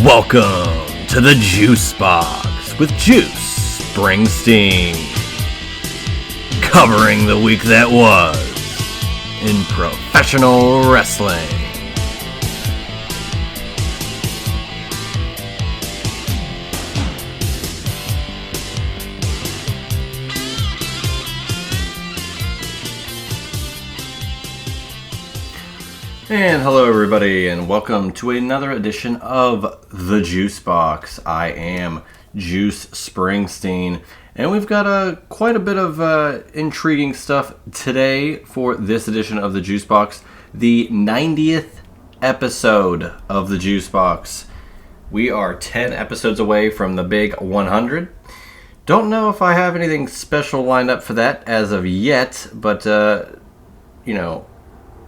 Welcome to the Juice Box with Juice Springsteen, covering the week that was in professional wrestling. And hello everybody, and welcome to another edition of the Juice Box. I am Juice Springsteen, and we've got quite a bit of intriguing stuff today for this edition of the Juice Box, the 90th episode of the Juice Box. We are 10 episodes away from the big 100. Don't know if I have anything special lined up for that as of yet, but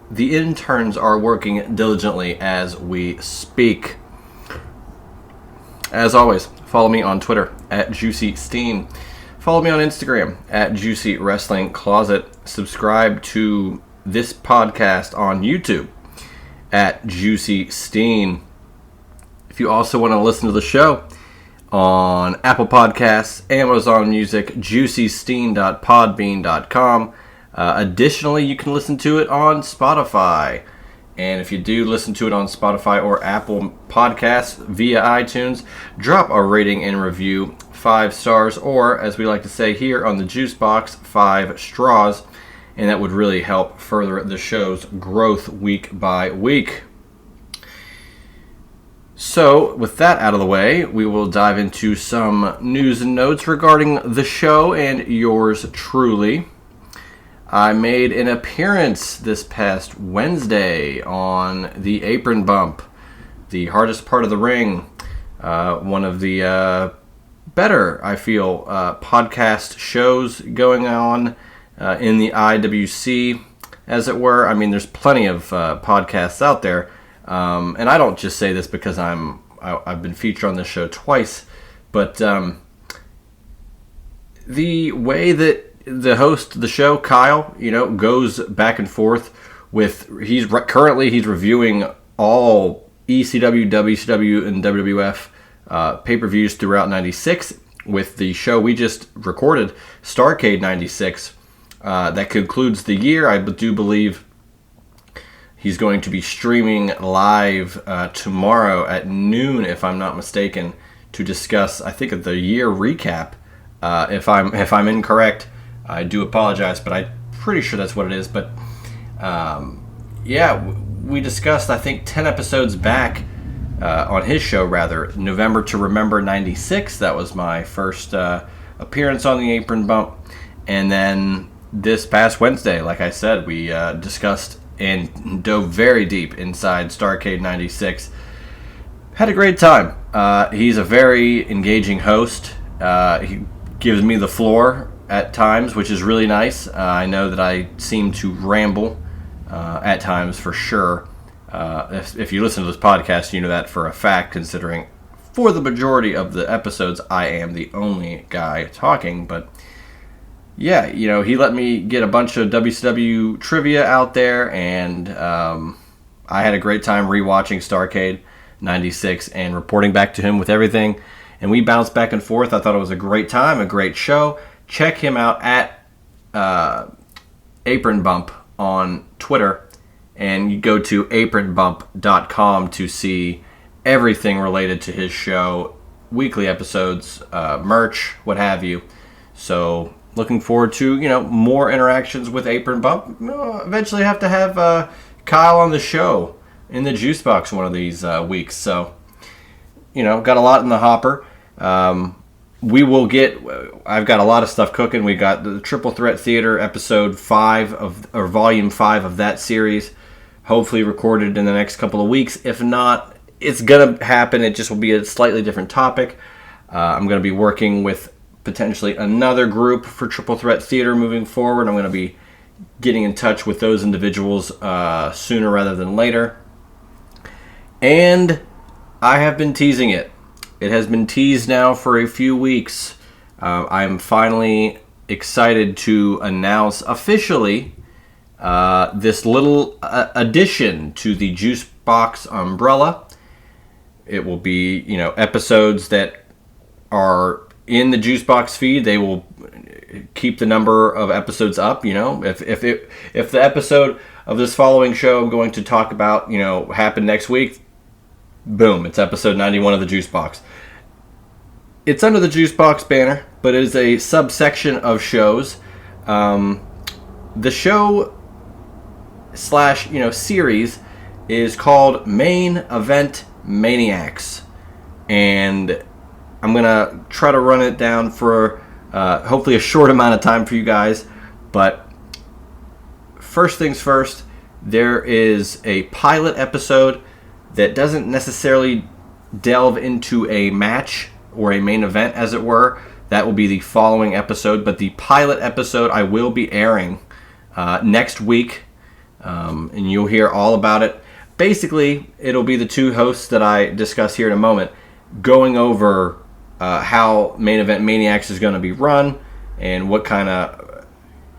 the interns are working diligently as we speak. As always, follow me on Twitter at JuicySteen. Follow me on Instagram at Juicy Wrestling Closet. Subscribe to this podcast on YouTube at Juicy Steen. If you also want to listen to the show on Apple Podcasts, Amazon Music, juicysteen.podbean.com. Additionally, you can listen to it on Spotify. And if you do listen to it on Spotify or Apple Podcasts via iTunes, drop a rating and review, 5 stars, or as we like to say here on the Juice Box, 5 straws. And that would really help further the show's growth week by week. So, with that out of the way, we will dive into some news and notes regarding the show and yours truly. I made an appearance this past Wednesday on the Apron Bump, the hardest part of the ring, one of the better, I feel, podcast shows going on in the IWC, as it were. I mean, there's plenty of podcasts out there, and I don't just say this because I've been featured on this show twice, but the way that the host of the show, Kyle, goes back and forth with, he's reviewing all ECW, WCW, and WWF pay-per-views throughout 96 with the show we just recorded, Starrcade 96. That concludes the year. I do believe he's going to be streaming live tomorrow at noon, if I'm not mistaken, to discuss, I think, the year recap. If I'm incorrect, I do apologize, but I'm pretty sure that's what it is. But, we discussed, I think, 10 episodes back on his show, rather, November to Remember 96. That was my first appearance on the Apron Bump. And then this past Wednesday, like I said, we discussed and dove very deep inside Starrcade 96. Had a great time. He's a very engaging host. He gives me the floor at times, which is really nice. I know that I seem to ramble at times, for sure. If you listen to this podcast, you know that for a fact, considering for the majority of the episodes, I am the only guy talking. But yeah, he let me get a bunch of WCW trivia out there, and I had a great time rewatching Starrcade 96 and reporting back to him with everything. And we bounced back and forth. I thought it was a great time, a great show. Check him out at Apron Bump on Twitter, and you go to apronbump.com to see everything related to his show, weekly episodes, merch, what have you. So, looking forward to more interactions with Apron Bump. Eventually, have to have Kyle on the show in the Juice Box one of these weeks. So, got a lot in the hopper. I've got a lot of stuff cooking. We got the Triple Threat Theater episode 5 or volume 5 of that series, hopefully recorded in the next couple of weeks. If not, it's going to happen. It just will be a slightly different topic. I'm going to be working with potentially another group for Triple Threat Theater moving forward. I'm going to be getting in touch with those individuals sooner rather than later. And I have been teasing it. It has been teased now for a few weeks. I'm finally excited to announce officially this little addition to the Juice Box umbrella. It will be, episodes that are in the Juicebox feed. They will keep the number of episodes up. If the episode of this following show I'm going to talk about, happen next week, boom, it's episode 91 of the Juicebox. It's under the Juicebox banner, but it is a subsection of shows. The show / series is called Main Event Maniacs, and I'm gonna try to run it down for hopefully a short amount of time for you guys. But first things first, there is a pilot episode that doesn't necessarily delve into a match or a main event, as it were. That will be the following episode, but the pilot episode I will be airing next week, and you'll hear all about it. Basically, it'll be the two hosts that I discuss here in a moment going over how Main Event Maniacs is going to be run and what kind of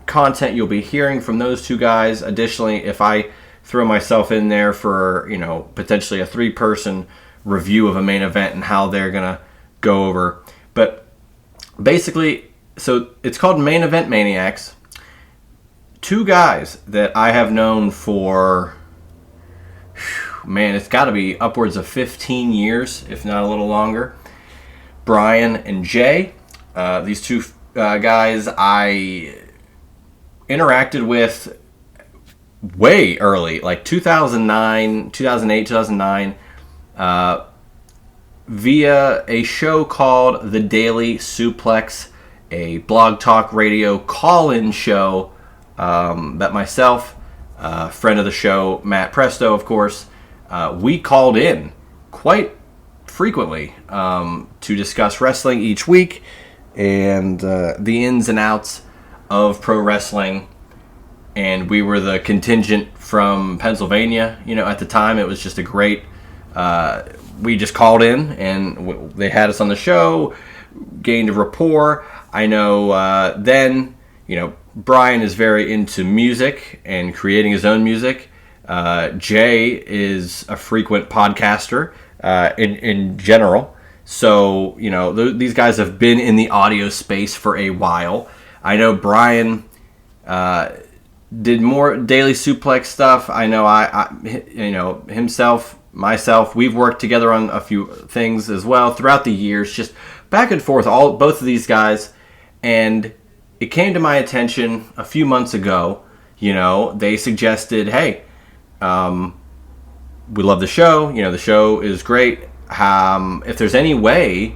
content you'll be hearing from those two guys. Additionally, if I throw myself in there for, potentially a 3-person review of a main event and how they're going to go over. But basically, so it's called Main Event Maniacs. Two guys that I have known for, it's got to be upwards of 15 years, if not a little longer. Brian and Jay. These two guys I interacted with way early, like 2008, 2009, via a show called The Daily Suplex, a blog talk radio call-in show that myself, friend of the show, Matt Presto, of course, we called in quite frequently to discuss wrestling each week and the ins and outs of pro wrestling. And we were the contingent from Pennsylvania. At the time, it was just a great... we just called in, and they had us on the show, gained a rapport. I know then, Brian is very into music and creating his own music. Jay is a frequent podcaster in general. So, these guys have been in the audio space for a while. I know Brian did more Daily Suplex stuff. I know himself, myself, we've worked together on a few things as well throughout the years, just back and forth, both of these guys. And it came to my attention a few months ago. They suggested, hey, we love the show. The show is great. If there's any way,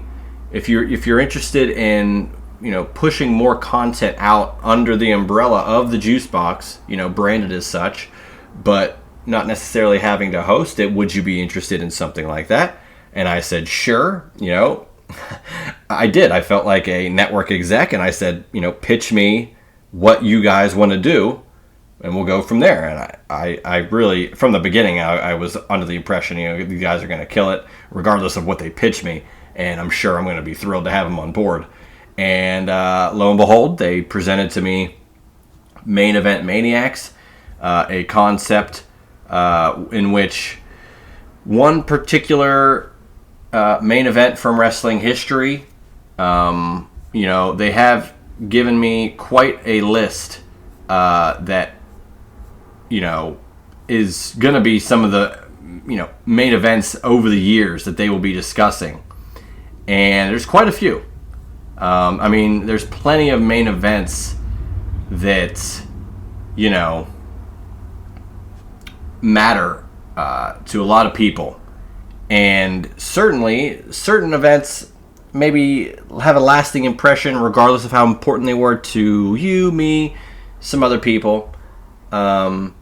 if you're interested in pushing more content out under the umbrella of the Juicebox, branded as such, but not necessarily having to host it, would you be interested in something like that? And I said, sure. I did. I felt like a network exec, and I said, pitch me what you guys want to do, and we'll go from there. And I really, from the beginning, I was under the impression, these guys are going to kill it, regardless of what they pitch me, and I'm sure I'm going to be thrilled to have them on board. And lo and behold, they presented to me Main Event Maniacs, a concept in which one particular main event from wrestling history, they have given me quite a list that, is going to be some of the, main events over the years that they will be discussing. And there's quite a few. There's plenty of main events that, matter to a lot of people. And certainly, certain events maybe have a lasting impression regardless of how important they were to you, me, some other people. But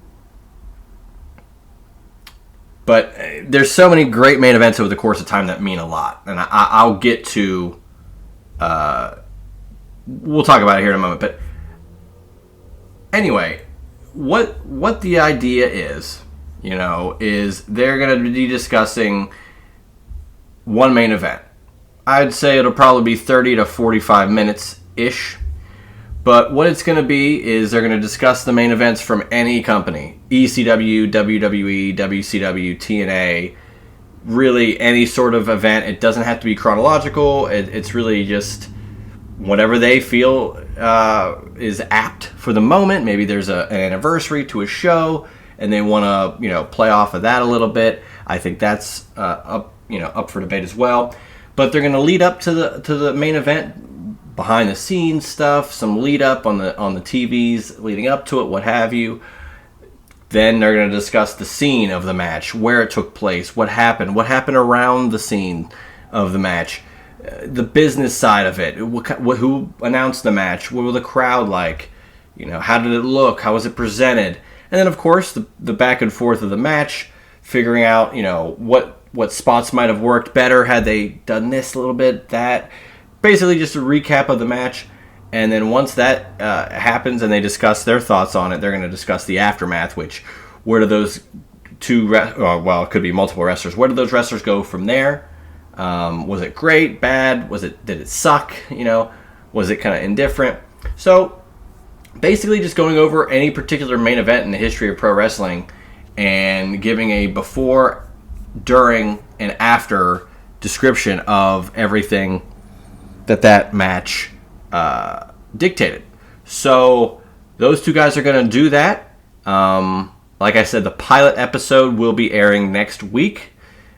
there's so many great main events over the course of time that mean a lot. And I'll get to... we'll talk about it here in a moment. But anyway, what the idea is, is they're going to be discussing one main event. I'd say it'll probably be 30 to 45 minutes-ish. But what it's going to be is they're going to discuss the main events from any company. ECW, WWE, WCW, TNA, really any sort of event. It doesn't have to be chronological. It's really just whatever they feel is apt for the moment. Maybe there's an anniversary to a show, and they want to play off of that a little bit. I think that's up for debate as well. But they're going to lead up to the main event, behind the scenes stuff, some lead up on the TVs leading up to it, what have you. Then they're going to discuss the scene of the match, where it took place, what happened around the scene of the match, the business side of it, who announced the match, what was the crowd like, how did it look, how was it presented, and then of course the back and forth of the match, figuring out what spots might have worked better had they done this a little bit, that, basically just a recap of the match. And then once that happens and they discuss their thoughts on it, they're going to discuss the aftermath, which where do those it could be multiple wrestlers. Where do those wrestlers go from there? Was it great, bad? Did it suck? Was it kind of indifferent? So basically just going over any particular main event in the history of pro wrestling and giving a before, during, and after description of everything that match dictated. So those two guys are going to do that. Like I said, the pilot episode will be airing next week,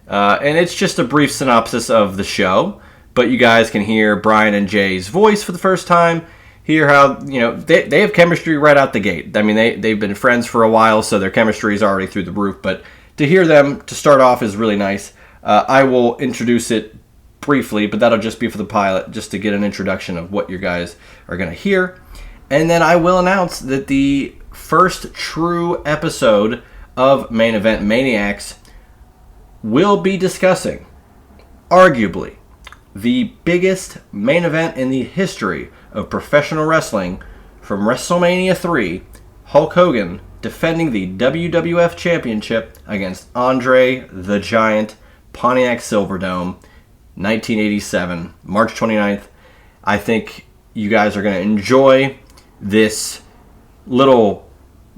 and it's just a brief synopsis of the show, but you guys can hear Brian and Jay's voice for the first time, hear how they have chemistry right out the gate. I mean, they've been friends for a while, so their chemistry is already through the roof, but to hear them to start off is really nice. I will introduce it briefly, but that'll just be for the pilot, just to get an introduction of what you guys are going to hear. And then I will announce that the first true episode of Main Event Maniacs will be discussing, arguably, the biggest main event in the history of professional wrestling, from WrestleMania 3, Hulk Hogan defending the WWF Championship against Andre the Giant, Pontiac Silverdome, 1987, March 29th. I think you guys are going to enjoy this little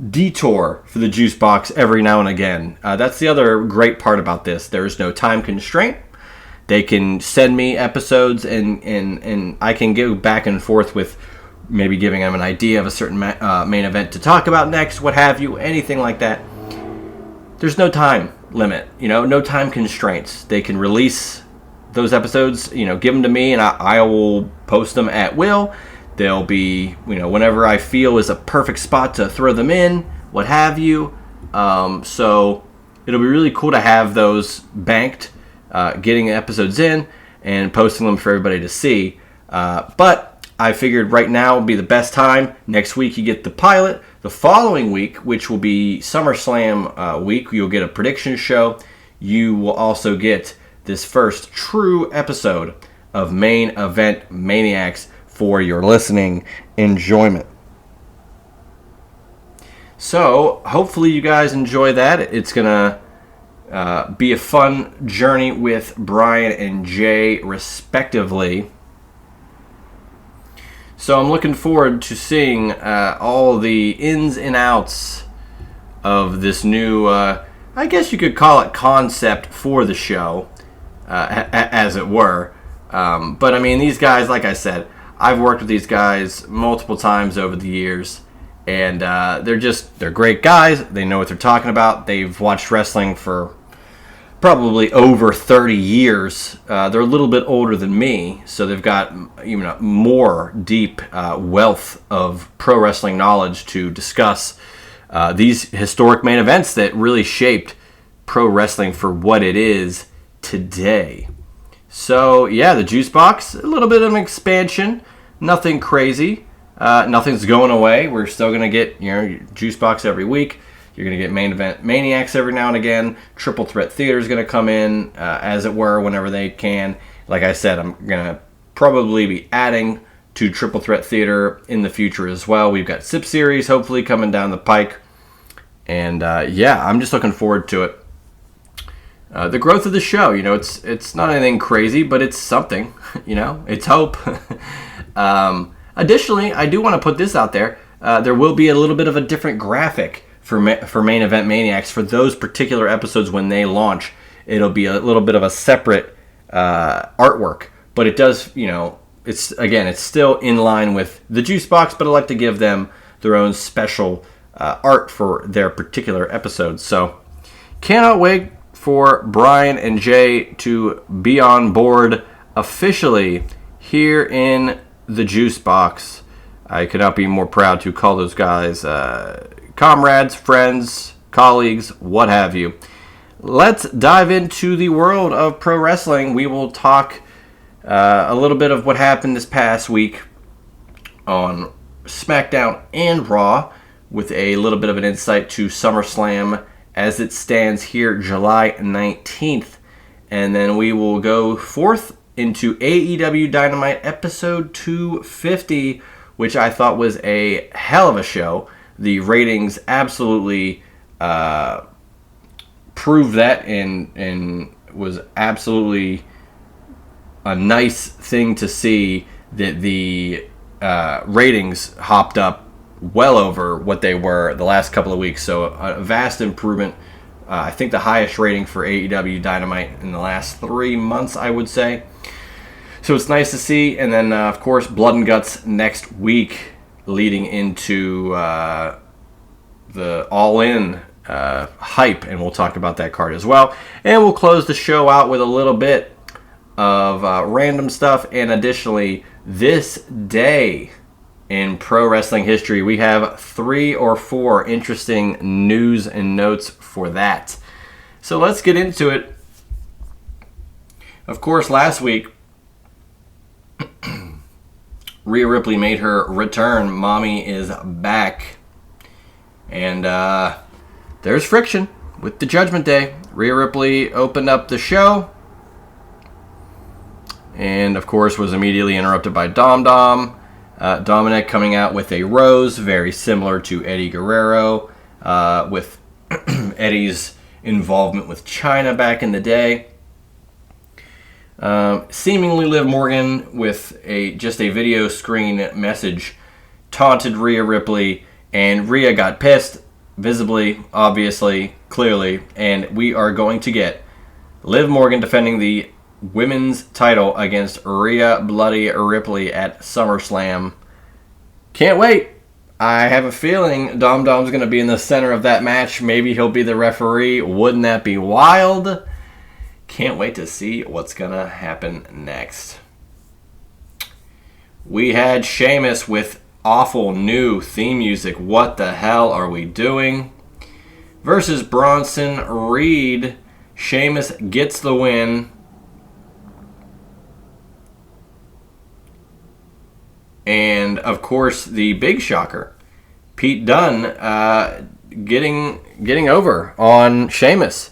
detour for the juice box every now and again. That's the other great part about this. There is no time constraint. They can send me episodes and I can go back and forth with maybe giving them an idea of a certain main event to talk about next, what have you, anything like that. There's no time limit, no time constraints. They can release those episodes, give them to me, and I will post them at will. They'll be, whenever I feel is a perfect spot to throw them in, what have you. So it'll be really cool to have those banked, getting episodes in and posting them for everybody to see. But I figured right now would be the best time. Next week you get the pilot. The following week, which will be SummerSlam week, you'll get a prediction show. You will also get this first true episode of Main Event Maniacs for your listening enjoyment. So, hopefully you guys enjoy that. It's going to be a fun journey with Brian and Jay, respectively. So, I'm looking forward to seeing all the ins and outs of this new, I guess you could call it concept for the show. As it were. But I mean, these guys, like I said, I've worked with these guys multiple times over the years, and they're great guys. They know what they're talking about. They've watched wrestling for probably over 30 years. They're a little bit older than me, so they've got even more deep wealth of pro wrestling knowledge to discuss these historic main events that really shaped pro wrestling for what it is today. So yeah, the juice box, a little bit of an expansion, nothing crazy, nothing's going away. We're still going to get your juice box every week. You're going to get Main Event Maniacs every now and again. Triple Threat Theater is going to come in, as it were, whenever they can. Like I said, I'm going to probably be adding to Triple Threat Theater in the future as well. We've got SIP Series hopefully coming down the pike. And yeah, I'm just looking forward to it. The growth of the show, it's not anything crazy, but it's something, it's hope. Additionally, I do want to put this out there. There will be a little bit of a different graphic for Main Event Maniacs for those particular episodes when they launch. it'll be a little bit of a separate artwork. But it does, it's still in line with the Juice Box, but I like to give them their own special art for their particular episodes. So cannot wait for Brian and Jay to be on board officially here in the Juice Box. I could not be more proud to call those guys comrades, friends, colleagues, what have you. Let's dive into the world of pro wrestling. We will talk a little bit of what happened this past week on SmackDown and Raw, with a little bit of an insight to SummerSlam as it stands here July 19th. And then we will go forth into AEW Dynamite episode 250, which I thought was a hell of a show. The ratings absolutely proved that, and was absolutely a nice thing to see that the ratings hopped up well over what they were the last couple of weeks. So a vast improvement. I think the highest rating for AEW Dynamite in the last 3 months, I would say. So it's nice to see. And then, of course, Blood and Guts next week, leading into the All-In hype. And we'll talk about that card as well. And we'll close the show out with a little bit of random stuff. And additionally, this day in pro wrestling history, we have 3 or 4 interesting news and notes for that. So let's get into it. Of course, last week, Rhea Ripley made her return. Mommy is back. And there's friction with the Judgment Day. Rhea Ripley opened up the show, and of course was immediately interrupted by Dom. Dominic coming out with a rose, very similar to Eddie Guerrero, with Eddie's involvement with China back in the day. Seemingly Liv Morgan with just a video screen message taunted Rhea Ripley, and Rhea got pissed, visibly, obviously, clearly, and we are going to get Liv Morgan defending the women's title against Rhea Bloody Ripley at SummerSlam. Can't wait. I have a feeling Dom's going to be in the center of that match. Maybe he'll be the referee. Wouldn't that be wild? Can't wait to see what's going to happen next. We had Sheamus with awful new theme music. What the hell are we doing? Versus Bronson Reed. Sheamus gets the win. And, of course, the big shocker, Pete Dunne getting over on Sheamus.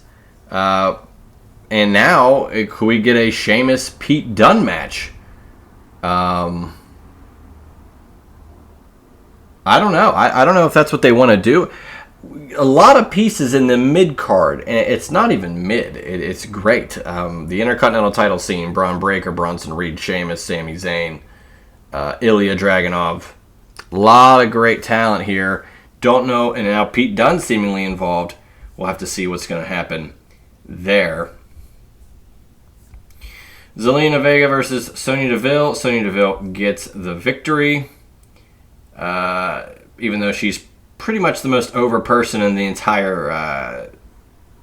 And now, could we get a Sheamus-Pete Dunne match? I don't know. I don't know if that's what they want to do. A lot of pieces in the mid-card, and it's not even mid. It's great. The Intercontinental title scene, Braun Breaker, Bronson Reed, Sheamus, Sami Zayn, Ilya Dragunov. A lot of great talent here. Don't know, and now Pete Dunne seemingly involved. We'll have to see what's going to happen there. Zelina Vega versus Sonya Deville. Sonya Deville gets the victory. Even though she's pretty much the most over person in the entire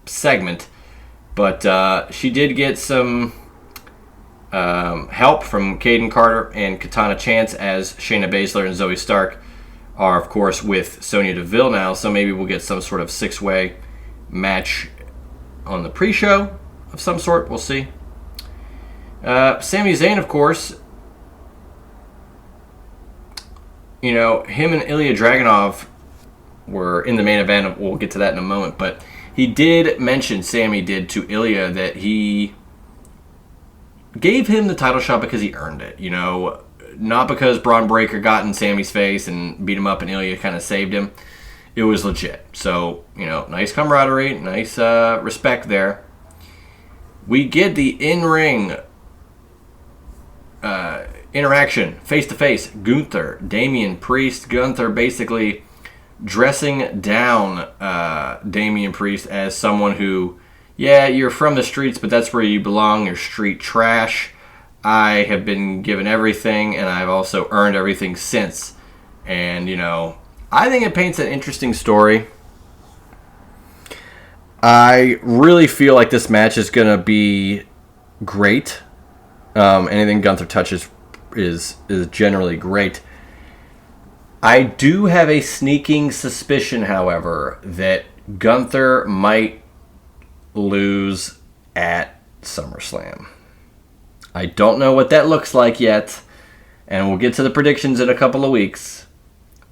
segment. But she did get some help from Caden Carter and Katana Chance, as Shayna Baszler and Zoe Stark are, of course, with Sonya Deville now. So maybe we'll get some sort of 6-way match on the pre-show of some sort. We'll see. Sami Zayn, of course, you know, him and Ilya Dragunov were in the main event. We'll get to that in a moment. But he did mention, Sami did, to Ilya that he gave him the title shot because he earned it. You know, not because Braun Breaker got in Sami's face and beat him up and Ilya kind of saved him. It was legit. So, you know, nice camaraderie, nice respect there. We get the in-ring interaction, face-to-face. Gunther, Damian Priest. Gunther basically dressing down Damian Priest as someone who, yeah, you're from the streets, but that's where you belong. You're street trash. I have been given everything, and I've also earned everything since. And, I think it paints an interesting story. I really feel like this match is going to be great. Anything Gunther touches is generally great. I do have a sneaking suspicion, however, that Gunther might lose at SummerSlam. I don't know what that looks like yet, and we'll get to the predictions in a couple of weeks.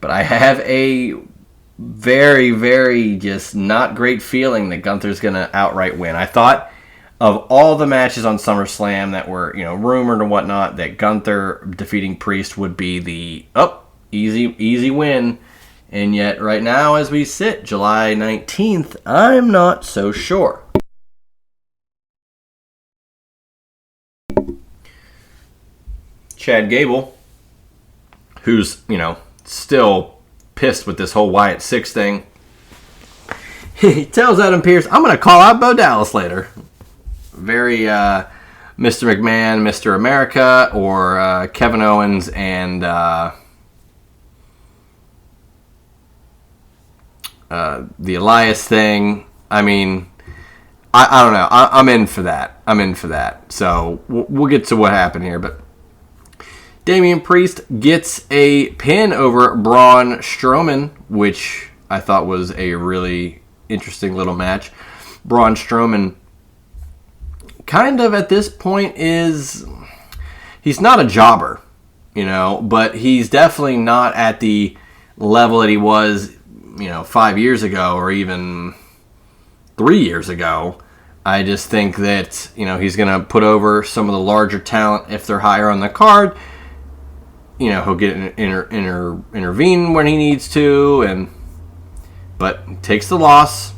But I have a very, very just not great feeling that Gunther's going to outright win. I thought of all the matches on SummerSlam that were, rumored and whatnot, that Gunther defeating Priest would be the easy win. And yet, right now, as we sit, July 19th, I'm not so sure. Chad Gable, who's, still pissed with this whole Wyatt Six thing, he tells Adam Pearce, I'm going to call out Bo Dallas later. Very Mr. McMahon, Mr. America, or Kevin Owens and the Elias thing. I mean, I don't know. I'm in for that. So we'll get to what happened here. But Damian Priest gets a pin over Braun Strowman, which I thought was a really interesting little match. Braun Strowman kind of at this point he's not a jobber, but he's definitely not at the level that he was, 5 years ago or even 3 years ago. I just think that, he's going to put over some of the larger talent if they're higher on the card. He'll get intervene when he needs to, but takes the loss.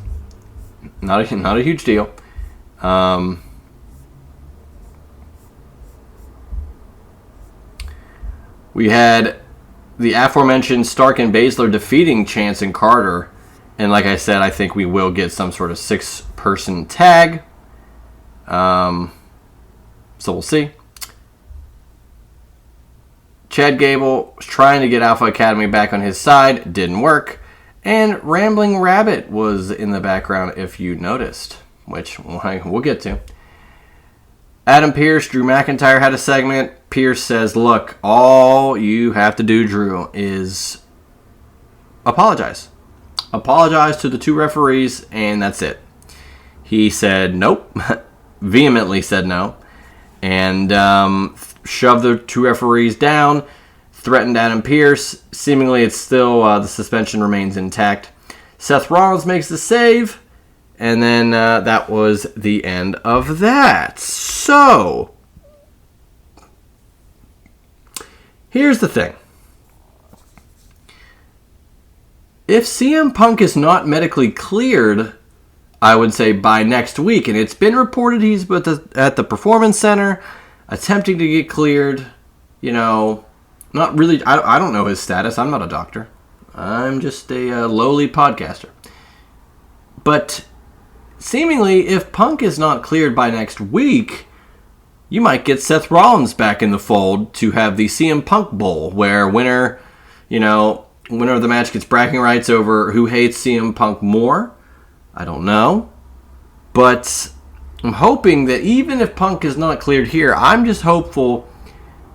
Not a huge deal. We had the aforementioned Stark and Baszler defeating Chance and Carter. And like I said, I think we will get some sort of 6-person tag. So we'll see. Chad Gable was trying to get Alpha Academy back on his side. Didn't work. And Rambling Rabbit was in the background, if you noticed, which we'll get to. Adam Pearce, Drew McIntyre had a segment. Pearce says, look, all you have to do, Drew, is apologize. Apologize to the 2 referees, and that's it. He said nope. Vehemently said no. And shoved the 2 referees down. Threatened Adam Pearce. Seemingly it's still, the suspension remains intact. Seth Rollins makes the save. And then that was the end of that. So, here's the thing. If CM Punk is not medically cleared, I would say by next week, and it's been reported he's at the Performance Center attempting to get cleared, not really, I don't know his status. I'm not a doctor. I'm just a lowly podcaster. But seemingly, if Punk is not cleared by next week, you might get Seth Rollins back in the fold to have the CM Punk Bowl, where winner of the match gets bragging rights over who hates CM Punk more. I don't know. But I'm hoping that even if Punk is not cleared here, I'm just hopeful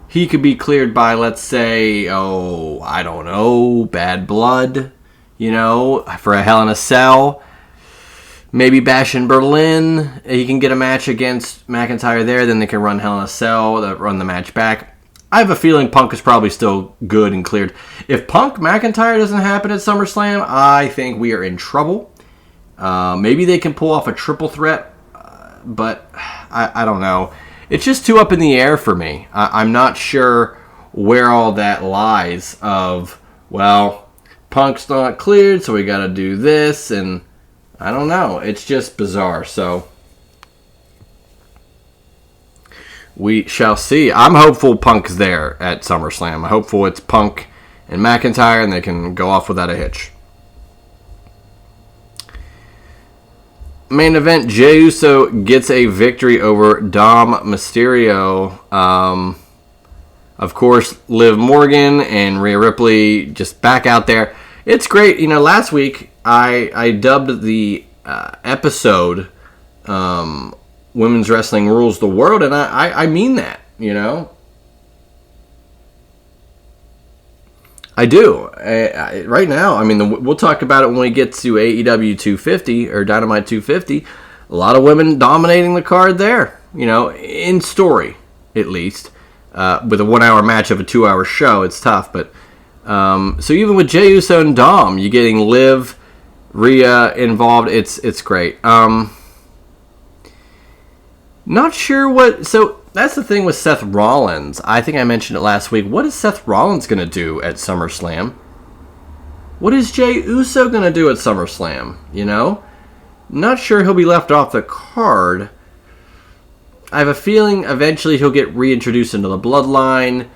he could be cleared by, let's say, I don't know, Bad Blood, for a Hell in a Cell. Maybe Bash in Berlin. He can get a match against McIntyre there. Then they can run Hell in a Cell, run the match back. I have a feeling Punk is probably still good and cleared. If Punk McIntyre doesn't happen at SummerSlam, I think we are in trouble. Maybe they can pull off a triple threat, but I don't know. It's just too up in the air for me. I'm not sure where all that lies of, Punk's not cleared, so we got to do this, and I don't know. It's just bizarre. So we shall see. I'm hopeful Punk's there at SummerSlam. I'm hopeful it's Punk and McIntyre and they can go off without a hitch. main event, Jey Uso gets a victory over Dom Mysterio. Of course, Liv Morgan and Rhea Ripley just back out there. It's great. Last week I dubbed the episode Women's Wrestling Rules the World, and I mean that, I do. Right now, we'll talk about it when we get to AEW 250 or Dynamite 250. A lot of women dominating the card there, in story, at least. With a 1 hour match of a 2 hour show, it's tough. But so even with Jey Uso and Dom, you're getting Liv, Rhea involved. It's great. Not sure what. So that's the thing with Seth Rollins. I think I mentioned it last week. What is Seth Rollins going to do at SummerSlam? What is Jey Uso going to do at SummerSlam? Not sure he'll be left off the card. I have a feeling eventually he'll get reintroduced into the Bloodline,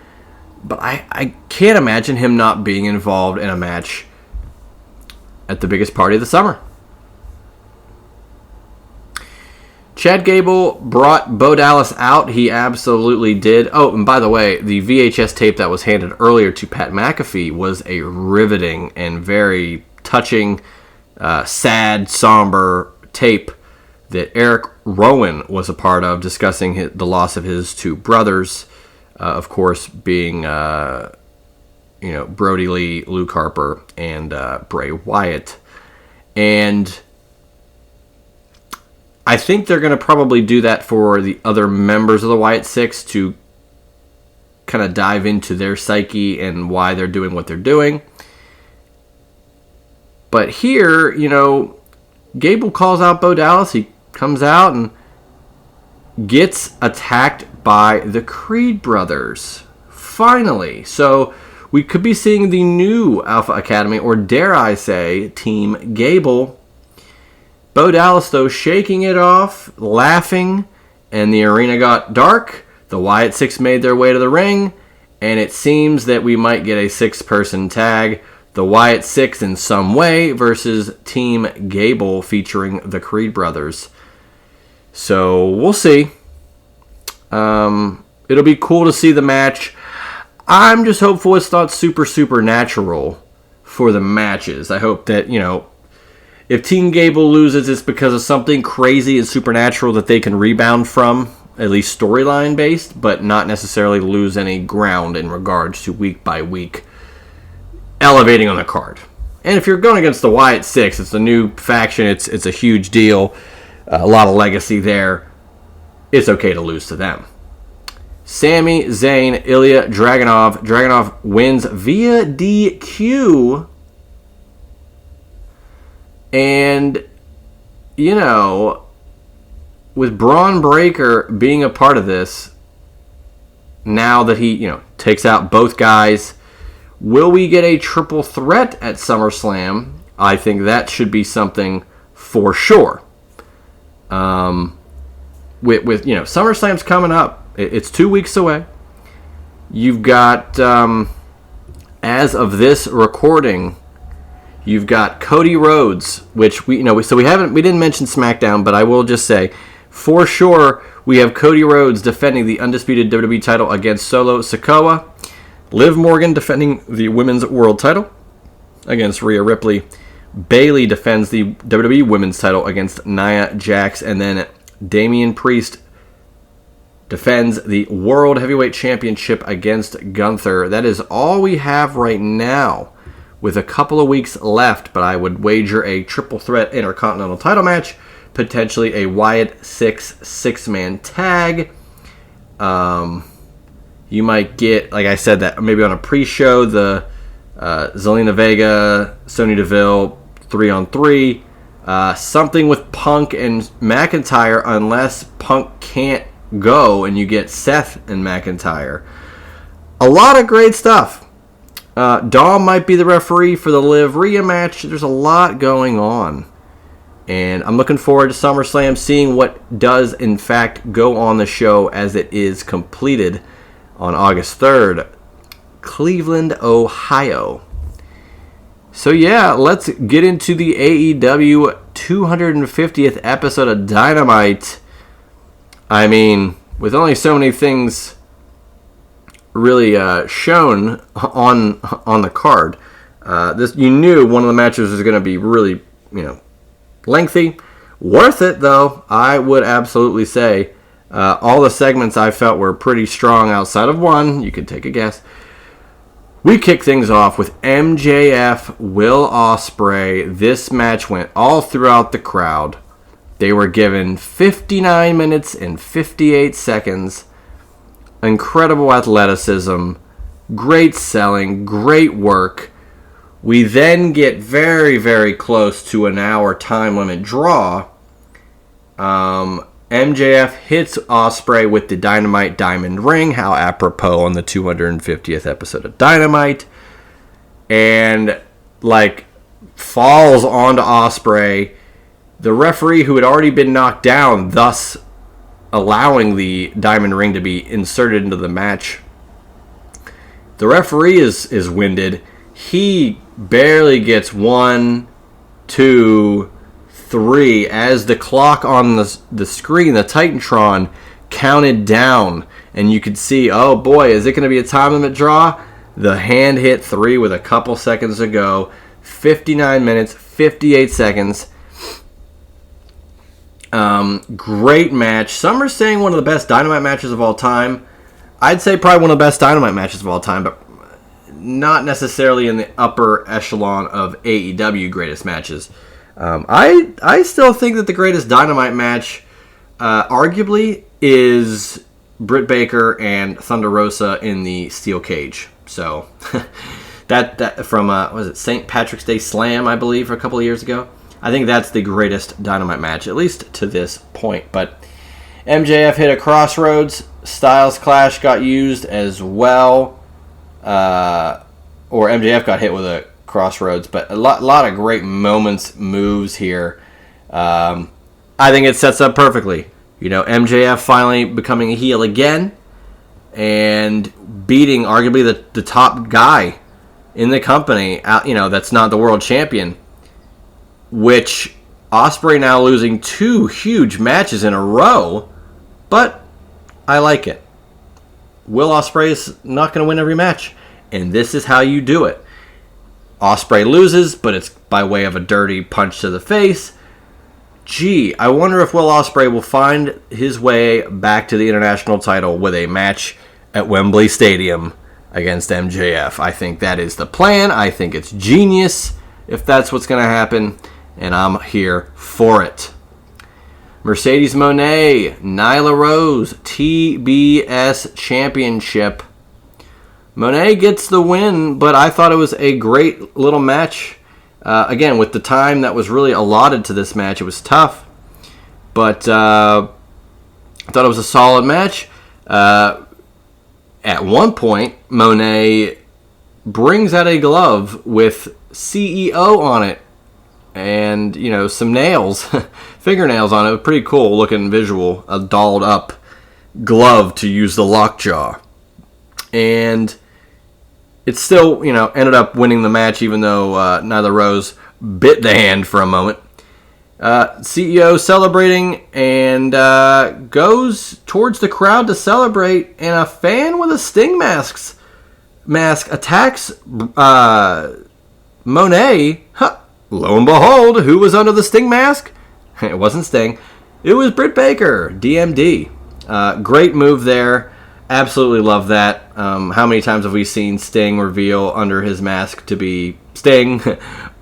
but I can't imagine him not being involved in a match at the biggest party of the summer. Chad Gable brought Bo Dallas out. He absolutely did. Oh, and by the way, the VHS tape that was handed earlier to Pat McAfee was a riveting and very touching, sad, somber tape that Eric Rowan was a part of, discussing the loss of his two brothers, of course, being Brody Lee, Luke Harper, and Bray Wyatt. And I think they're going to probably do that for the other members of the Wyatt Six to kind of dive into their psyche and why they're doing what they're doing. But here, Gable calls out Bo Dallas. He comes out and gets attacked by the Creed brothers. Finally. So we could be seeing the new Alpha Academy, or dare I say, Team Gable. Bo Dallas, though, shaking it off, laughing, and the arena got dark. The Wyatt Six made their way to the ring, and it seems that we might get a 6-person tag. The Wyatt Six in some way versus Team Gable featuring the Creed brothers. So we'll see. It'll be cool to see the match. I'm just hopeful it's not super supernatural for the matches. I hope that, if Team Gable loses, it's because of something crazy and supernatural that they can rebound from, at least storyline based, but not necessarily lose any ground in regards to week by week elevating on the card. And if you're going against the Wyatt Six, it's a new faction, it's a huge deal, a lot of legacy there. It's okay to lose to them. Sami Zayn, Ilya Dragunov. Dragunov wins via DQ. And, with Braun Breaker being a part of this, now that he, takes out both guys, will we get a triple threat at SummerSlam? I think that should be something for sure. With SummerSlam's coming up. It's 2 weeks away. You've got, as of this recording, you've got Cody Rhodes, which we didn't mention SmackDown, but I will just say, for sure, we have Cody Rhodes defending the undisputed WWE title against Solo Sikoa. Liv Morgan defending the Women's World title against Rhea Ripley. Bayley defends the WWE Women's title against Nia Jax. And then Damian Priest defends the World Heavyweight Championship against Gunther. That is all we have right now, with a couple of weeks left, but I would wager a triple threat Intercontinental title match, potentially a Wyatt six-man tag. You might get, like I said, that maybe on a pre-show, the Zelina Vega, Sonya Deville 3-on-3, something with Punk and McIntyre, unless Punk can't go and you get Seth and McIntyre. A lot of great stuff. Dom might be the referee for the Liv Rhea match. There's a lot going on. And I'm looking forward to SummerSlam, seeing what does in fact go on the show as it is completed on August 3rd. Cleveland, Ohio. So yeah, let's get into the AEW 250th episode of Dynamite. I mean, with only so many things really shown on the card, this you knew one of the matches was going to be really, lengthy. Worth it though, I would absolutely say. All the segments I felt were pretty strong outside of one. You could take a guess. We kick things off with MJF, Will Ospreay. This match went all throughout the crowd. They were given 59 minutes and 58 seconds. Incredible athleticism, great selling, great work. We then get very, very close to an hour time limit draw. MJF hits Ospreay with the Dynamite Diamond Ring, how apropos on the 250th episode of Dynamite, and falls onto Ospreay. The referee, who had already been knocked down, thus allowing the Diamond Ring to be inserted into the match. The referee is winded. He barely gets 1, 2, 3 as the clock on the screen, the Titantron, counted down, and you could see, oh boy, is it going to be a time limit draw? The hand hit 3 with a couple seconds to go. 59 minutes, 58 seconds. Great match. Some are saying one of the best Dynamite matches of all time. I'd say probably one of the best Dynamite matches of all time, but not necessarily in the upper echelon of AEW greatest matches. I still think that the greatest Dynamite match, arguably, is Britt Baker and Thunder Rosa in the steel cage. So that from was it St. Patrick's Day Slam, I believe, a couple of years ago. I think that's the greatest Dynamite match, at least to this point. But MJF hit a Crossroads. Styles Clash got used as well. Or MJF got hit with a Crossroads, but a lot of great moments, moves here. I think it sets up perfectly. MJF finally becoming a heel again and beating arguably the top guy in the company, that's not the world champion, which Ospreay now losing 2 huge matches in a row, but I like it. Will Ospreay is not going to win every match, and this is how you do it. Ospreay loses, but it's by way of a dirty punch to the face. Gee, I wonder if Will Ospreay will find his way back to the international title with a match at Wembley Stadium against MJF. I think that is the plan. I think it's genius if that's what's going to happen, and I'm here for it. Mercedes Moné, Nyla Rose, TBS Championship. Moné gets the win, but I thought it was a great little match. Again, with the time that was really allotted to this match, it was tough. But I thought it was a solid match. At one point, Moné brings out a glove with CEO on it. And, some nails, fingernails on it. Pretty cool looking visual. A dolled up glove to use the lockjaw. And it still, ended up winning the match, even though Nyla Rose bit the hand for a moment. CEO celebrating and goes towards the crowd to celebrate, and a fan with a Sting mask attacks Moné. Lo and behold, who was under the Sting mask? It wasn't Sting. It was Britt Baker, DMD. Great move there. Absolutely love that. How many times have we seen Sting reveal under his mask to be Sting?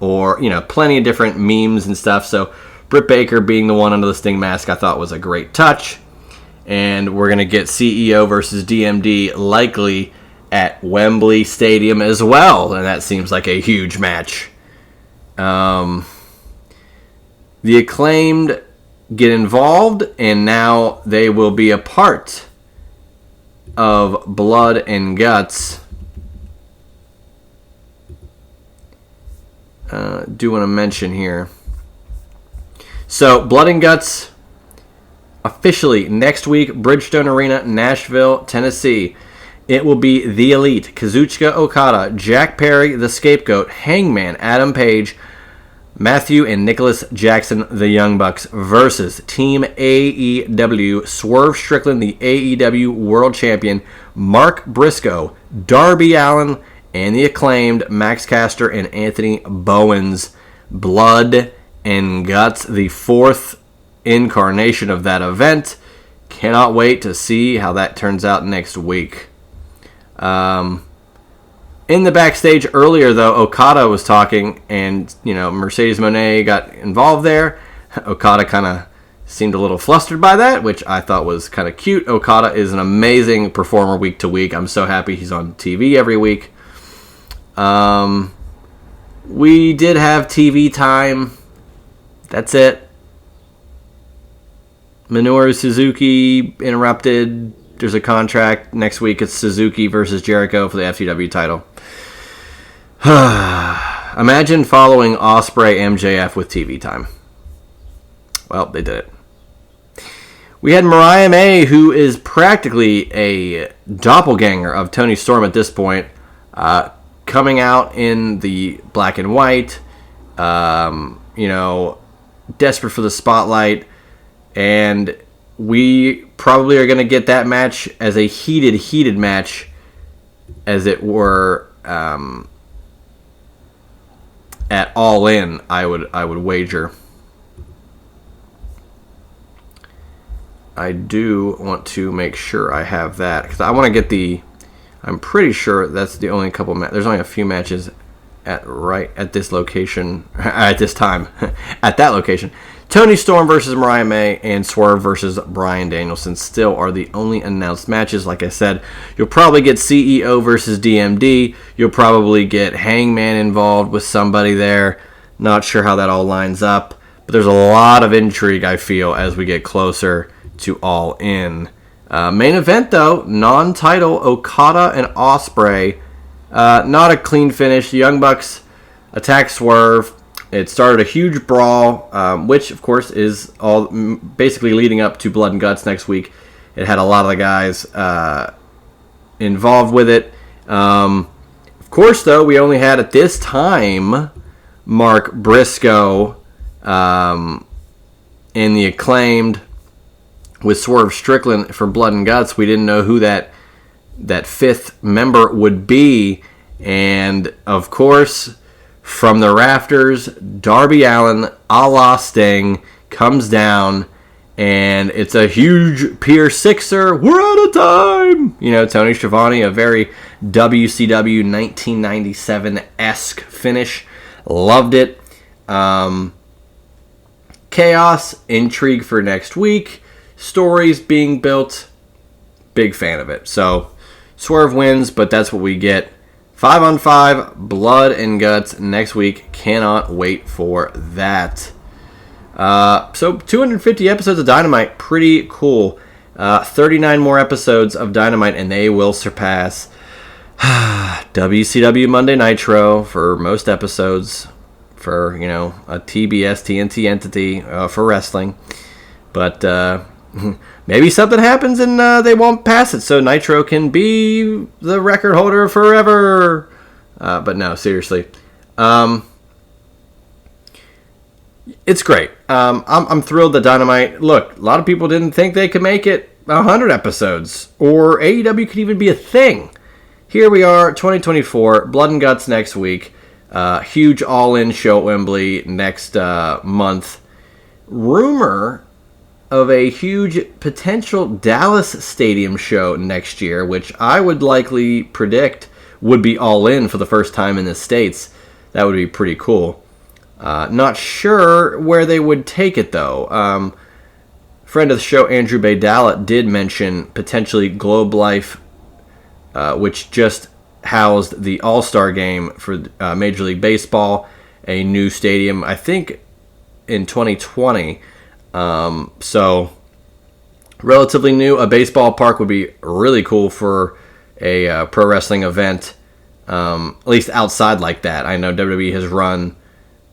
Or, plenty of different memes and stuff. So Britt Baker being the one under the Sting mask I thought was a great touch. And we're going to get CEO versus DMD likely at Wembley Stadium as well. And that seems like a huge match. The Acclaimed get involved, and now they will be a part of Blood and Guts. Do want to mention here. So, Blood and Guts officially next week, Bridgestone Arena, Nashville, Tennessee. it will be The Elite, Kazuchika Okada, Jack Perry, The Scapegoat, Hangman, Adam Page, Matthew and Nicholas Jackson, the Young Bucks, versus Team AEW, Swerve Strickland, the AEW World Champion, Mark Briscoe, Darby Allin, and the Acclaimed, Max Caster and Anthony Bowens. Blood and Guts, the fourth incarnation of that event. Cannot wait to see how that turns out next week. In the backstage earlier, though, Okada was talking, and, Mercedes Moné got involved there. Okada kind of seemed a little flustered by that, which I thought was kind of cute. Okada is an amazing performer week to week. I'm so happy he's on TV every week. We did have TV time. That's it. Minoru Suzuki interrupted. There's a contract. Next week it's Suzuki versus Jericho for the FTW title. Imagine following Ospreay MJF with TV time. Well, they did it. We had Mariah May, who is practically a doppelganger of Toni Storm at this point, coming out in the black and white, desperate for the spotlight. And we probably are going to get that match as a heated match, as it were, at All In, I would wager. I do want to make sure I have that, because I want to get I'm pretty sure that's the only couple there's only a few matches at this location, at this time, at that location. Toni Storm versus Mariah May and Swerve versus Bryan Danielson still are the only announced matches. Like I said, you'll probably get CEO versus DMD. You'll probably get Hangman involved with somebody there. Not sure how that all lines up. But there's a lot of intrigue, I feel, as we get closer to All In. Main event, though, non-title, Okada and Ospreay. Not a clean finish. The Young Bucks attack Swerve. It started a huge brawl, which, of course, is all basically leading up to Blood and Guts next week. It had a lot of the guys involved with it. Of course, though, we only had at this time Mark Briscoe and the Acclaimed with Swerve Strickland for Blood and Guts. We didn't know who that fifth member would be. And, of course, from the rafters, Darby Allin, a la Sting, comes down, and it's a huge Pier Sixer. We're out of time! Tony Schiavone, a very WCW 1997-esque finish. Loved it. Chaos, intrigue for next week, stories being built. Big fan of it. So, Swerve wins, but that's what we get. 5-on-5, Blood and Guts next week. Cannot wait for that. So 250 episodes of Dynamite. Pretty cool. 39 more episodes of Dynamite, and they will surpass WCW Monday Nitro for most episodes for, a TBS TNT entity for wrestling. But maybe something happens and they won't pass it, so Nitro can be the record holder forever. But no, seriously. It's great. I'm thrilled that Dynamite... Look, a lot of people didn't think they could make it 100 episodes, or AEW could even be a thing. Here we are, 2024, Blood and Guts next week. Huge all-in show at Wembley next month. Rumor of a huge potential Dallas Stadium show next year, which I would likely predict would be all in for the first time in the States. That would be pretty cool. Not sure where they would take it, though. Friend of the show, Andrew Baydala, did mention potentially Globe Life, which just housed the All-Star Game for Major League Baseball, a new stadium, I think, in 2020. So, relatively new. A baseball park would be really cool for a pro wrestling event, at least outside like that. I know WWE has run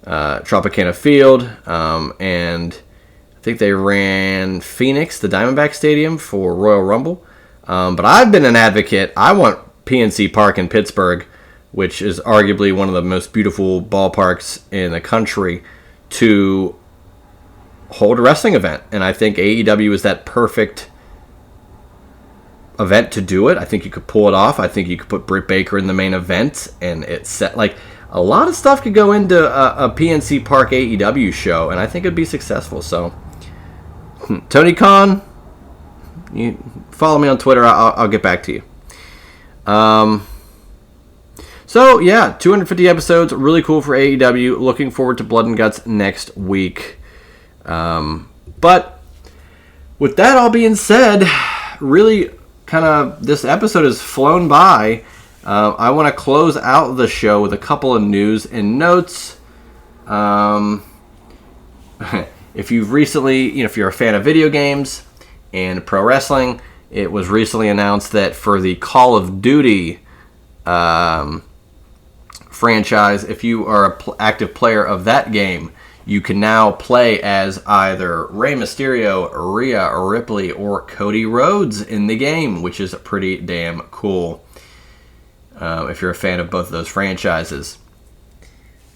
Tropicana Field, and I think they ran Phoenix, the Diamondback Stadium, for Royal Rumble. But I've been an advocate. I want PNC Park in Pittsburgh, which is arguably one of the most beautiful ballparks in the country, to hold a wrestling event. And I think AEW is that perfect event to do it. I think you could pull it off. I think you could put Britt Baker in the main event, and it's set like a lot of stuff could go into a PNC Park AEW show, and I think it'd be successful. So, Tony Khan, you follow me on Twitter. I'll get back to you. So yeah, 250 episodes, really cool for AEW. Looking forward to Blood and Guts next week. But with that all being said, really kind of this episode has flown by. I want to close out the show with a couple of news and notes. If you've recently, if you're a fan of video games and pro wrestling, it was recently announced that for the Call of Duty franchise, if you are an active player of that game, you can now play as either Rey Mysterio, Rhea Ripley, or Cody Rhodes in the game, which is pretty damn cool if you're a fan of both of those franchises.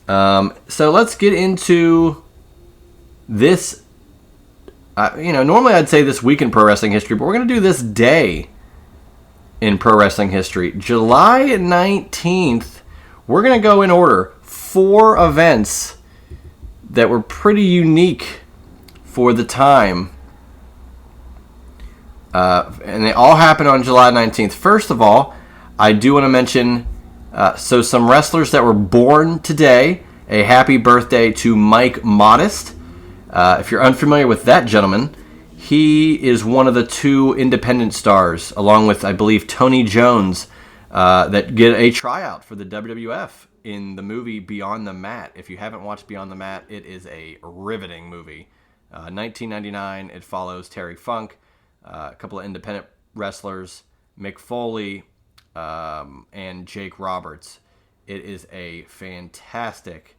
So let's get into this. Normally I'd say this week in pro wrestling history, but we're going to do this day in pro wrestling history. July 19th, we're going to go in order. 4 events that were pretty unique for the time. And they all happened on July 19th. First of all, I do want to mention some wrestlers that were born today. A happy birthday to Mike Modest. If you're unfamiliar with that gentleman, he is one of the 2 independent stars, along with, I believe, Tony Jones, that get a tryout for the WWF in the movie Beyond the Mat. If you haven't watched Beyond the Mat, it is a riveting movie. 1999, it follows Terry Funk, a couple of independent wrestlers, Mick Foley, and Jake Roberts. It is a fantastic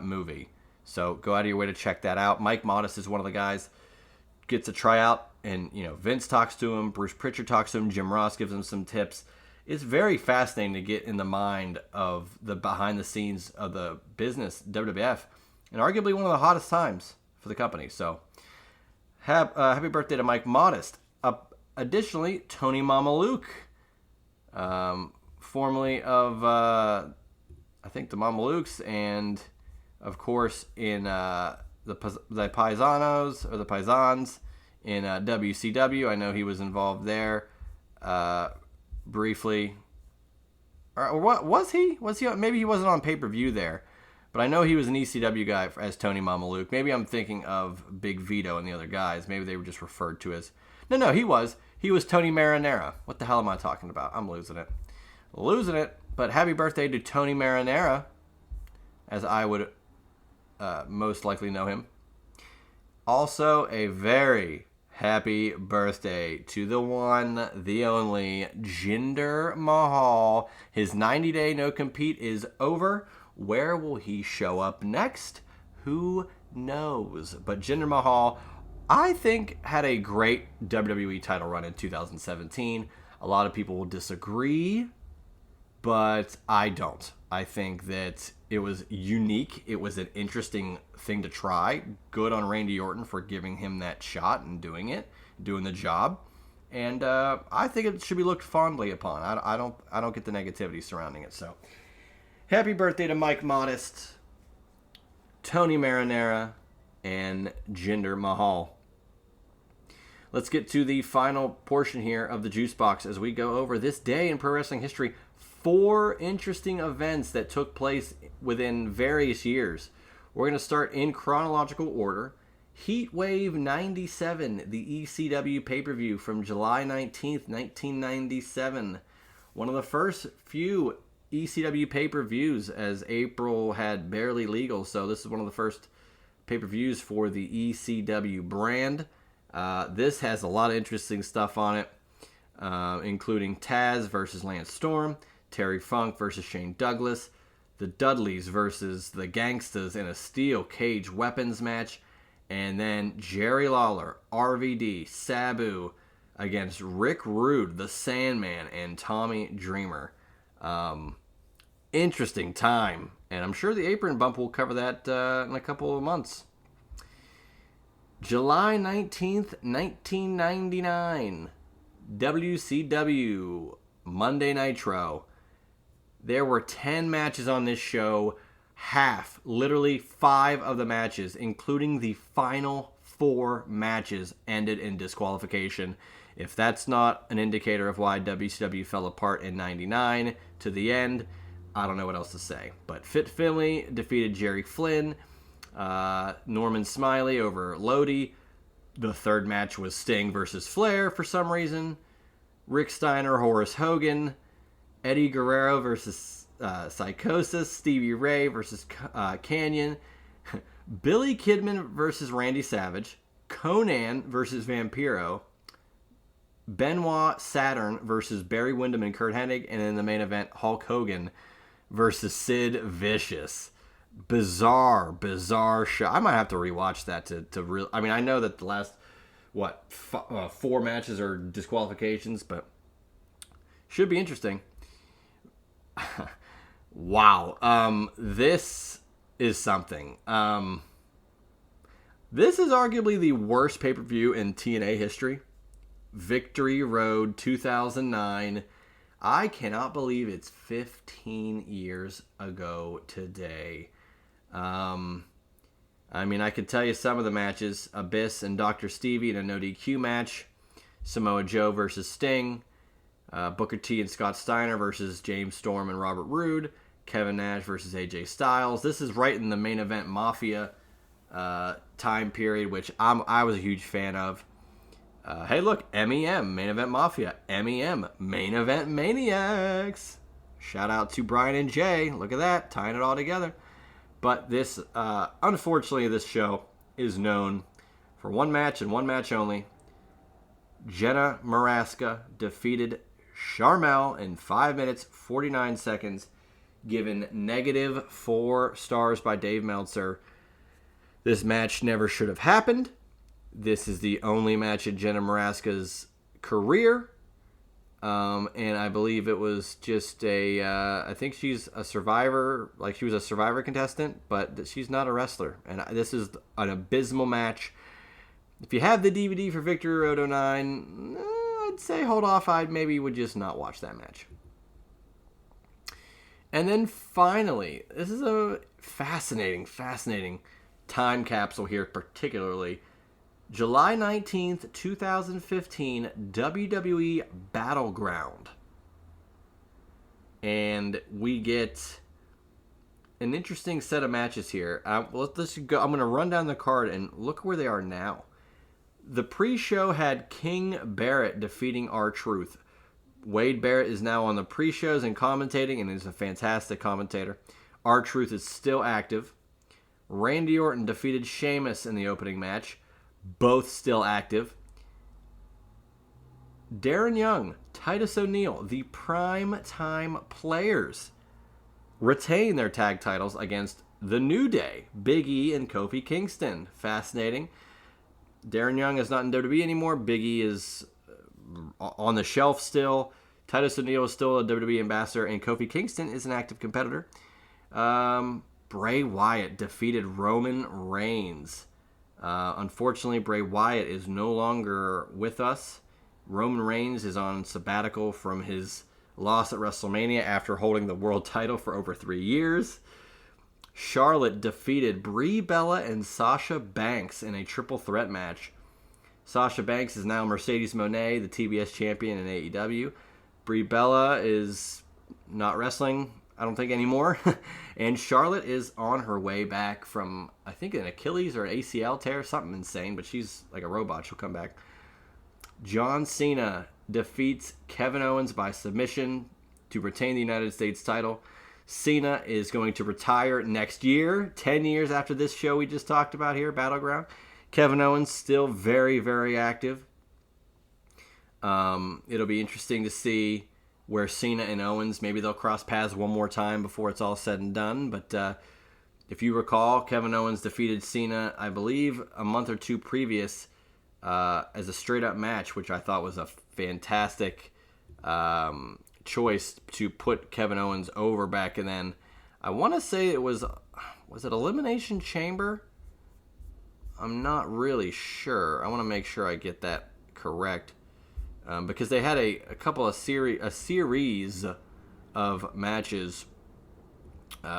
movie. So go out of your way to check that out. Mike Modest is one of the guys, gets a tryout, and Vince talks to him, Bruce Pritchard talks to him, Jim Ross gives him some tips. It's very fascinating to get in the mind of the behind the scenes of the business, WWF, and arguably one of the hottest times for the company. So happy birthday to Mike Modest. Additionally, Tony Mamaluke, formerly of I think the Mamalukes, and of course in the Paisanos or the Paisans in WCW. I know he was involved there briefly. Or what was he? Maybe he wasn't on pay-per-view there, but I know he was an ECW guy as Tony Mamaluke. Maybe I'm thinking of Big Vito and the other guys. Maybe they were just referred to as. No, he was Tony Marinara. What the hell am I talking about? I'm losing it. But happy birthday to Tony Marinara, as I would most likely know him. Also, a very happy birthday to the one, the only, Jinder Mahal. His 90-day no-compete is over. Where will he show up next? Who knows? But Jinder Mahal, I think, had a great WWE title run in 2017. A lot of people will disagree, but I don't. I think that it was unique. It was an interesting thing to try. Good on Randy Orton for giving him that shot and doing the job. And I think it should be looked fondly upon. I don't get the negativity surrounding it. So, happy birthday to Mike Modest, Tony Marinara, and Jinder Mahal. Let's get to the final portion here of the Juice Box as we go over this day in pro wrestling history. 4 interesting events that took place within various years. We're going to start in chronological order. Heatwave 97, the ECW pay-per-view from July 19th, 1997. One of the first few ECW pay-per-views, as April had barely legal, so this is one of the first pay-per-views for the ECW brand. This has a lot of interesting stuff on it, including Taz versus Lance Storm, Terry Funk versus Shane Douglas, the Dudleys versus the Gangstas in a steel cage weapons match, and then Jerry Lawler, RVD, Sabu, against Rick Rude, the Sandman, and Tommy Dreamer. Interesting time, and I'm sure the apron bump will cover that in a couple of months. July 19th, 1999, WCW Monday Nitro. There were 10 matches on this show. Half, literally 5 of the matches, including the final 4 matches, ended in disqualification. If that's not an indicator of why WCW fell apart in 99 to the end, I don't know what else to say. But Fit Finlay defeated Jerry Flynn. Norman Smiley over Lodi. The third match was Sting versus Flair for some reason. Rick Steiner, Horace Hogan. Eddie Guerrero versus Psychosis. Stevie Ray versus Canyon. Billy Kidman versus Randy Savage. Conan versus Vampiro. Benoit Saturn versus Barry Windham and Kurt Hennig. And in the main event, Hulk Hogan versus Sid Vicious. Bizarre show. I might have to rewatch that to real. I mean, I know that the last 4 matches are disqualifications, but should be interesting. Wow. This is something. This is arguably the worst pay-per-view in TNA history. Victory Road 2009. I cannot believe it's 15 years ago today. I mean, I could tell you some of the matches. Abyss and Dr. Stevie in a no DQ match. Samoa Joe versus Sting. Booker T and Scott Steiner versus James Storm and Robert Roode. Kevin Nash versus AJ Styles. This is right in the main event Mafia time period, which I was a huge fan of. Hey, look, MEM, Main Event Mafia. MEM, Main Event Maniacs. Shout out to Brian and Jay. Look at that, tying it all together. But this, unfortunately, this show is known for one match and one match only. Jenna Maraska defeated Sharmell in 5 minutes, 49 seconds, given -4 stars by Dave Meltzer. This match never should have happened. This is the only match in Jenna Maraska's career. And I believe it was just I think she's a survivor, like she was a survivor contestant, but she's not a wrestler. And this is an abysmal match. If you have the DVD for Victory Road 09, I'd say hold off. I maybe would just not watch that match. And then finally, this is a fascinating time capsule here, particularly. July 19th, 2015, WWE Battleground. And we get an interesting set of matches here. Let's go. I'm going to run down the card and look where they are now. The pre-show had King Barrett defeating R-Truth. Wade Barrett is now on the pre-shows and commentating, and is a fantastic commentator. R-Truth is still active. Randy Orton defeated Sheamus in the opening match. Both still active. Darren Young, Titus O'Neil, the prime time players, retain their tag titles against The New Day, Big E and Kofi Kingston. Fascinating. Darren Young is not in WWE anymore. Big E is on the shelf still. Titus O'Neil is still a WWE ambassador, and Kofi Kingston is an active competitor. Bray Wyatt defeated Roman Reigns. Unfortunately, Bray Wyatt is no longer with us. Roman Reigns is on sabbatical from his loss at WrestleMania after holding the world title for over 3 years. Charlotte defeated Brie Bella and Sasha Banks in a triple threat match. Sasha Banks is now Mercedes Moné, the TBS champion in AEW. Brie Bella is not wrestling, I don't think, anymore. And Charlotte is on her way back from, I think, an Achilles or an ACL tear, something insane, but she's like a robot. She'll come back. John Cena defeats Kevin Owens by submission to retain the United States title. Cena is going to retire next year, 10 years after this show we just talked about here, Battleground. Kevin Owens still very, very active. It'll be interesting to see where Cena and Owens, maybe they'll cross paths one more time before it's all said and done. But if you recall, Kevin Owens defeated Cena, I believe, a month or two previous as a straight-up match, which I thought was a fantastic choice to put Kevin Owens over back. And then I want to say it was it Elimination Chamber? I'm not really sure. I want to make sure I get that correct, because they had a couple of series of matches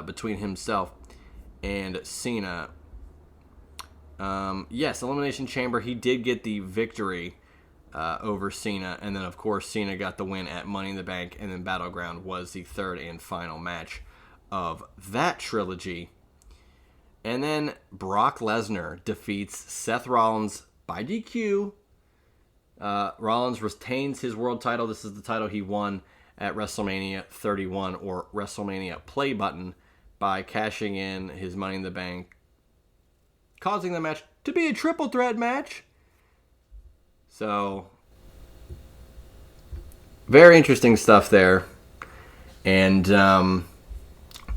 between himself and Cena. Yes, Elimination Chamber. He did get the victory over Cena, and then of course Cena got the win at Money in the Bank, and then Battleground was the third and final match of that trilogy. And then Brock Lesnar defeats Seth Rollins by DQ. Rollins retains his world title. This is the title he won at WrestleMania 31, or WrestleMania Play Button, by cashing in his Money in the Bank, causing the match to be a triple threat match. So, very interesting stuff there. And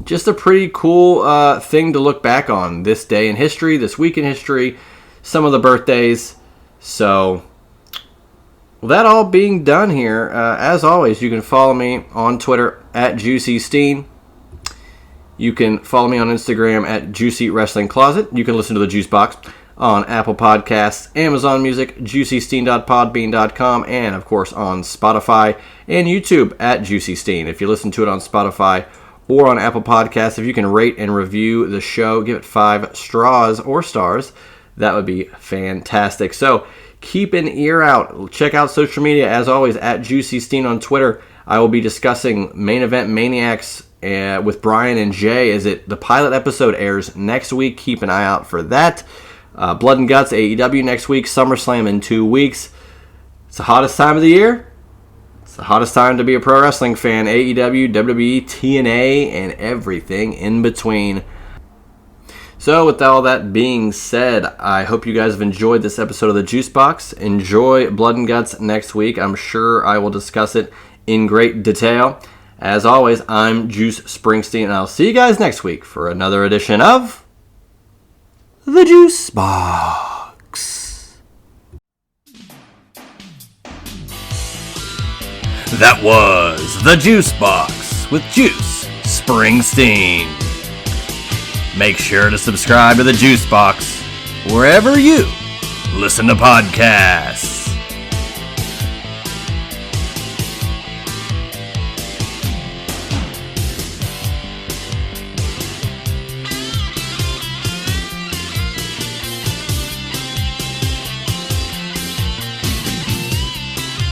just a pretty cool thing to look back on this day in history, this week in history, some of the birthdays. So, with that all being done here, as always, you can follow me on Twitter at JuicySteen. You can follow me on Instagram at Juicy Wrestling Closet. You can listen to the Juice Box on Apple Podcasts, Amazon Music, JuicySteen.podbean.com, and of course on Spotify and YouTube at JuicySteen. If you listen to it on Spotify or on Apple Podcasts, if you can rate and review the show, give it 5 straws or stars, that would be fantastic. So keep an ear out. Check out social media, as always, at JuicySteen on Twitter. I will be discussing Main Event Maniacs with Brian and Jay as the pilot episode airs next week. Keep an eye out for that. Blood and Guts, AEW next week. SummerSlam in 2 weeks. It's the hottest time of the year. It's the hottest time to be a pro wrestling fan. AEW, WWE, TNA, and everything in between. So with all that being said, I hope you guys have enjoyed this episode of the Juice Box. Enjoy Blood and Guts next week. I'm sure I will discuss it in great detail. As always, I'm Juice Springsteen, and I'll see you guys next week for another edition of The Juice Box. That was The Juice Box with Juice Springsteen. Make sure to subscribe to The Juice Box wherever you listen to podcasts.